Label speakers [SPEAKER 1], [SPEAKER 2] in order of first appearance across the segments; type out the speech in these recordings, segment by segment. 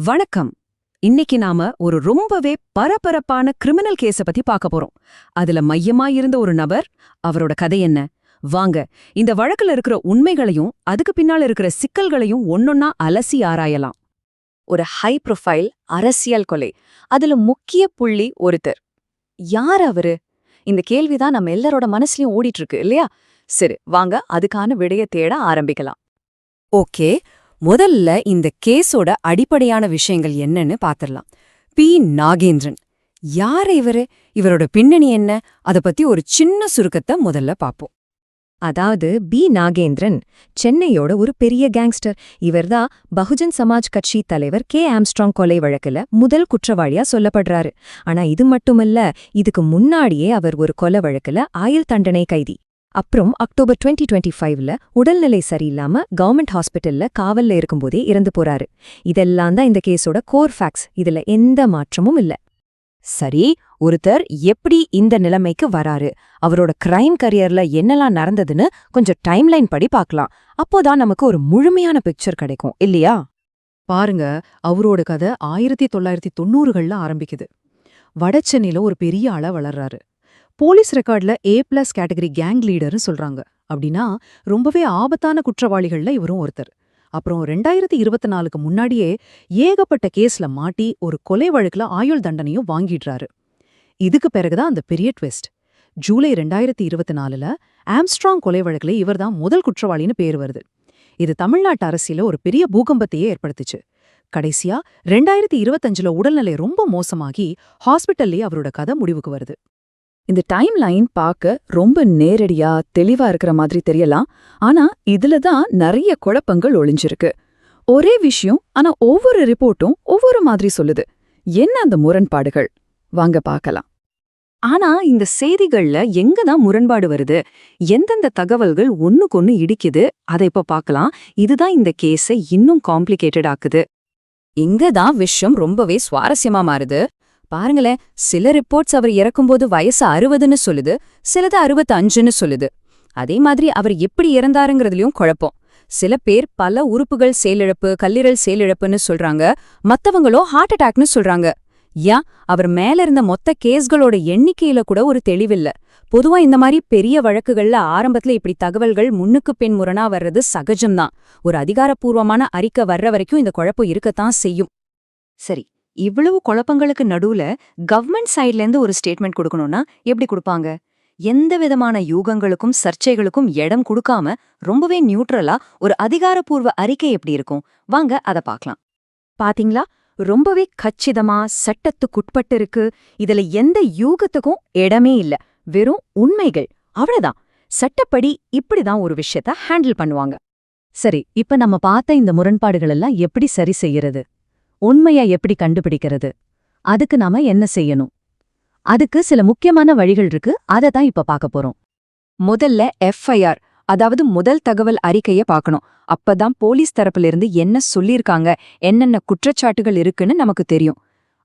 [SPEAKER 1] வணக்கம். இன்னைக்கு நாம ஒரு ரொம்பவே பரபரப்பான கிரிமினல் கேஸ பத்தி பார்க்க போறோம். அதுல மையமா இருந்த ஒரு நபர், அவரோட கதை என்ன? வாங்க இந்த வழக்குல இருக்கிற உண்மைகளையும் அதுக்கு பின்னால இருக்கிற சிக்கல்களையும் ஒன்னொன்னா அலசி ஆராயலாம்.
[SPEAKER 2] ஒரு ஹை ப்ரொஃபைல் அரசியல் கொலை, அதுல முக்கிய புள்ளி ஒருத்தர். யார் அவரு? இந்த கேள்விதான் நம்ம எல்லாரோட மனசுலயும் ஓடிட்டு இருக்கு இல்லையா? சரி, வாங்க அதுக்கான விடைய தேட ஆரம்பிக்கலாம்.
[SPEAKER 1] ஓகே, முதல்ல இந்த கேஸோட அடிப்படையான விஷயங்கள் என்னன்னு பாத்திரலாம். பி. நாகேந்திரன் யார் இவரு? இவரோட பின்னணி என்ன? அத பத்தி ஒரு சின்ன சுருக்கத்தை முதல்ல பாப்போம்.
[SPEAKER 2] அதாவது பி. நாகேந்திரன் சென்னையோட ஒரு பெரிய கேங்ஸ்டர். இவர்தான் பகுஜன் சமாஜ் கட்சி தலைவர் கே. ஆம்ஸ்ட்ராங் கொலை வழக்குல முதல் குற்றவாளியா சொல்லப்படுறாரு. ஆனா இது மட்டுமல்ல, இதுக்கு முன்னாடியே அவர் ஒரு கொலை வழக்குல ஆயுள் தண்டனை கைதி. அப்புறம் அக்டோபர் 2025ல உடல்நிலை சரியில்லாம கவர்மெண்ட் ஹாஸ்பிட்டல்ல காவல்ல இருக்கும்போதே இறந்து போறாரு. இதெல்லாம் தான் இந்த கேஸோட கோர் ஃபேக்ட்ஸ். இதுல எந்த மாற்றமும் இல்ல.
[SPEAKER 1] சரி, ஒருத்தர் எப்படி இந்த நிலைமைக்கு வராரு? அவரோட கிரைம் கரியர்ல என்னெல்லாம் நடந்ததுன்னு கொஞ்சம் டைம்லைன் படி பார்க்கலாம். அப்போதான் நமக்கு ஒரு முழுமையான பிக்சர் கிடைக்கும் இல்லையா?
[SPEAKER 3] பாருங்க, அவரோட கதை 1990கள்ல ஆரம்பிக்குது. வடசென்னையில ஒரு பெரிய ஆளா வளர்றாரு. போலீஸ் ரெக்கார்ட்ல A+ கேட்டகரி கேங் லீடர்னு சொல்றாங்க. அப்படின்னா ரொம்பவே ஆபத்தான குற்றவாளிகள்ல இவரும் ஒருத்தர். அப்புறம் 2024க்கு முன்னாடியே ஏகப்பட்ட கேஸ்ல மாட்டி ஒரு கொலை வழக்குல ஆயுள் தண்டனையும் வாங்கிடுறாரு. இதுக்கு பிறகுதான் அந்த பெரிய ட்விஸ்ட். ஜூலை 2024ல ஆம்ஸ்ட்ராங் கொலை வழக்குல இவர்தான் முதல் குற்றவாளின்னு பேர் வருது. இது தமிழ்நாட்டு அரசியல ஒரு பெரிய பூகம்பத்தையே ஏற்படுத்துச்சு. கடைசியா 2025ல உடல்நிலை ரொம்ப மோசமாகி ஹாஸ்பிட்டல்லே அவரோட கதை முடிவுக்கு வருது.
[SPEAKER 2] இந்த டைம் லைன் பார்க்க ரொம்ப நேரடியா தெளிவா இருக்கிற மாதிரி தெரியலாம். ஆனா இதுல தான் நிறைய குழப்பங்கள் ஒளிஞ்சிருக்கு. ஒரே விஷயம், ஆனா ஒவ்வொரு ரிப்போர்ட்டும் ஒவ்வொரு மாதிரி சொல்லுது. என்ன அந்த முரண்பாடுகள்? வாங்க பார்க்கலாம். ஆனா இந்த செய்திகள்ல எங்க தான் முரண்பாடு வருது? எந்தெந்த தகவல்கள் ஒண்ணுக்கொன்னு இடிக்குது? அதை இப்ப பார்க்கலாம். இதுதான் இந்த கேஸை இன்னும் காம்ப்ளிகேட்டட் ஆக்குது.
[SPEAKER 1] இங்கதான் விஷயம் ரொம்பவே சுவாரஸ்யமா மாறுது. பாருங்களேன், சில ரிப்போர்ட்ஸ் அவர் இறக்கும்போது வயசு 60ன்னு சொல்லுது, சிலது 65ன்னு சொல்லுது. அதே மாதிரி அவர் எப்படி இறந்தாருங்கிறதுலயும் குழப்பம். சில பேர் பல உறுப்புகள் செயலிழப்பு, கல்லீரல் செயலிழப்புன்னு சொல்றாங்க, மத்தவங்களோ ஹார்ட் அட்டாக்னு சொல்றாங்க. அவர் மேல இருந்த மொத்த கேஸ்களோட எண்ணிக்கையில கூட ஒரு தெளிவில்ல. பொதுவா இந்த மாதிரி பெரிய வழக்குகள்ல ஆரம்பத்துல இப்படி தகவல்கள் முன்னுக்கு பின் முரணா வர்றது சகஜம்தான். ஒரு அதிகாரப்பூர்வமான அறிக்கை வர்ற வரைக்கும் இந்த குழப்பம் இருக்கத்தான் செய்யும்.
[SPEAKER 2] சரி, இவ்வளவு குழப்பங்களுக்கு நடுவுல கவர்மெண்ட் சைட்ல இருந்து ஒரு ஸ்டேட்மெண்ட் கொடுக்கணும்னா எப்படி கொடுப்பாங்க? எந்த விதமான யூகங்களுக்கும் சர்ச்சைகளுக்கும் இடம் கொடுக்காம ரொம்பவே நியூட்ரலா ஒரு அதிகாரப்பூர்வ அறிக்கை எப்படி இருக்கும்? வாங்க அத பார்க்கலாம். பாத்தீங்களா, ரொம்பவே கச்சிதமா சட்டத்துக்குட்பட்டு இருக்கு. இதுல எந்த யூகத்துக்கும் இடமே இல்ல. வெறும் உண்மைகள், அவ்வளவுதான். சட்டப்படி இப்படிதான் ஒரு விஷயத்த ஹேண்டில் பண்ணுவாங்க. சரி, இப்ப நம்ம பார்த்த இந்த முரண்பாடுகள் எல்லாம் எப்படி சரி செய்யறது? உண்மையா எப்படி கண்டுபிடிக்கிறது? அதுக்கு நாம என்ன செய்யணும்? அதுக்கு சில முக்கியமான வழிகள் இருக்கு. அதை தான் இப்ப பார்க்க போறோம்.
[SPEAKER 1] முதல்ல FIR, அதாவது முதல் தகவல் அறிக்கைய பார்க்கணும். அப்பதான் போலீஸ் தரப்பிலிருந்து என்ன சொல்லியிருக்காங்க, என்னென்ன குற்றச்சாட்டுகள் இருக்குன்னு நமக்கு தெரியும்.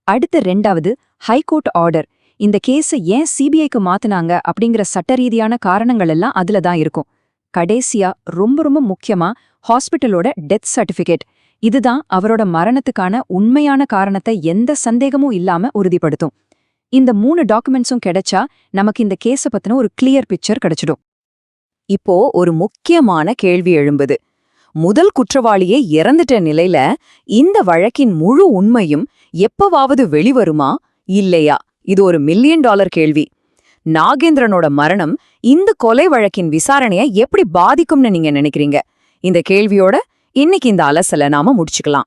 [SPEAKER 1] அடுத்து 2வது ஹைகோர்ட் ஆர்டர். இந்த கேஸை ஏன் CBIக்கு மாத்துனாங்க அப்படிங்கிற சட்டரீதியான காரணங்கள் எல்லாம் அதுல தான் இருக்கும். கடைசியா ரொம்ப ரொம்ப முக்கியமா ஹாஸ்பிட்டலோட டெத் சர்டிபிகேட். இதுதான் அவரோட மரணத்துக்கான உண்மையான காரணத்தை எந்த சந்தேகமும் இல்லாம உறுதிப்படுத்தும். இந்த 3 டாக்குமெண்ட்ஸும் கிடைச்சா நமக்கு இந்த கேஸ பத்தின ஒரு கிளியர் பிக்சர் கிடைச்சிடும். இப்போ ஒரு முக்கியமான கேள்வி எழும்புது. முதல் குற்றவாளியே இறந்துட்ட நிலையில இந்த வழக்கின் முழு உண்மையும் எப்பவாவது வெளிவருமா இல்லையா? இது ஒரு $1 மில்லியன் கேள்வி. நாகேந்திரனோட மரணம் இந்த கொலை வழக்கின் விசாரணையை எப்படி பாதிக்கும்னு நீங்க நினைக்கிறீங்க? இந்த கேள்வியோட இன்னைக்கு இந்த அலசலை நாம முடிச்சுக்கலாம்.